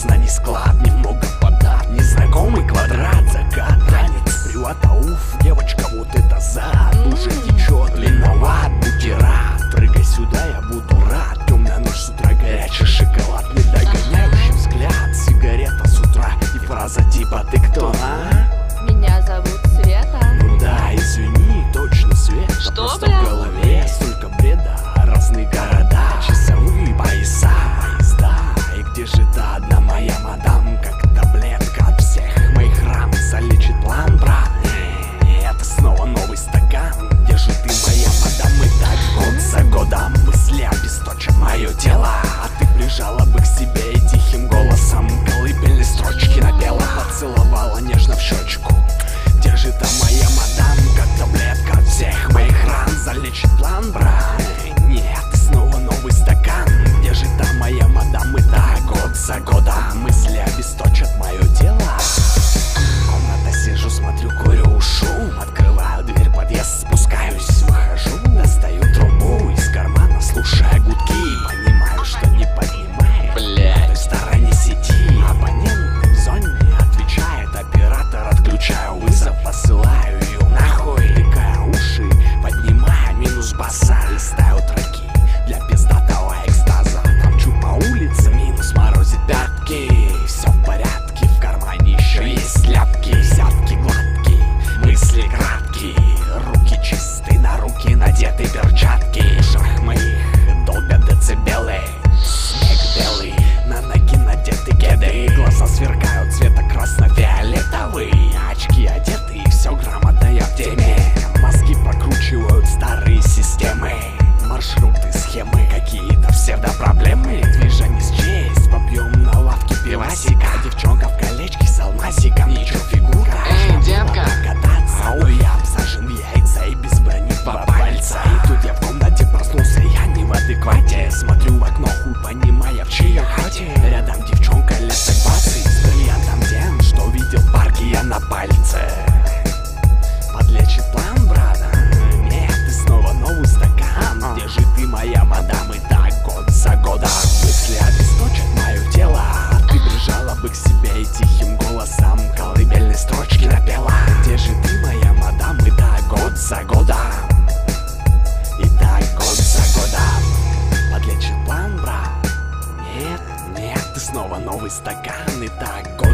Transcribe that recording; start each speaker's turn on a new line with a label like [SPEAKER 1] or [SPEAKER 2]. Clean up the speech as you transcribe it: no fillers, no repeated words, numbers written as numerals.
[SPEAKER 1] знаний склад, немного подат, незнакомый квадрат, закат, танец, приват, ауф, девочка, вот это зад, уже течет, длинноват, будь рад, прыгай сюда, я буду рад, темная ночь с утра, горячий шоколад, недогоняющий взгляд, сигарета с утра и фраза типа «ты кто, а?»
[SPEAKER 2] Меня зовут Света.
[SPEAKER 1] Ну да, извини, точно Света.
[SPEAKER 2] Что,
[SPEAKER 1] просто
[SPEAKER 2] бля?
[SPEAKER 1] в голове столько бреда, разные города, часовые пояса, поезда. И где же та одна моя мадам, как таблетка от всех моих ран залечит план, брат? Это снова новый стакан. Где же ты, моя мадам? И так год за годом мысли обесточат мое тело, а ты прижала бы к себе и тихим голосом колыбельные строчки напела, поцеловала нежно в щечку. Где же та моя мадам, как таблетка от всех моих ран залечит план, брат? Нет, снова новый стакан. Где же та моя мадам? И так год за годом мысли обесточат мое тело. Комната сижу, смотрю, курю шум, открываю дверь, подъезд, спускаюсь, выхожу, достаю трубу из кармана, слушая гудки, понимаю, что не поднимает на той стороне сети. Абонент в зоне отвечает, оператор, отключаю вызов, посылаю ее нахуй, тыкая уши, поднимая минус баса, листаю треки для пиздатого экстаза, топчу по улице, минус морозит пятки, все в порядке, в кармане еще есть ляпки, взятки гладкие, мысли краткие, руки чистые, на руки надеты перчатки, в ушах моих долбят децибелы, снег белый, на ноги надеты кеды, глаза сверкают цвета красно-фиолетовый, очки одеты и все грамотно я в теме, мозги прокручивают старые системы, маршруты, схемы, какие-то псевдопроблемы, движение с честь, попьем на лавке пивасика, девчонка в колечке с алмазиком, ничего фигурка,
[SPEAKER 3] Эй, детка!
[SPEAKER 1] кататься, но я обсажен в яйца и без брони по пальца, и тут я в комнате проснулся, я не в адеквате, смотрю в окно, хуй понимая, в чьей хате, рядом девчонка лет так 20, с бриллиантом тем, что видел в парке я на пальце. Подлечит план, брата? Нет, и снова новый стакан. Где же ты, моя мадам? И так год за годом мысли обесточат мое тело, а ты прижала бы к себе и тихим голосом колыбельные строчки напела. Где же ты, моя мадам? И так год за годом. И так год за годом подлечит план, брат? Нет, нет, и снова новый стакан. И так год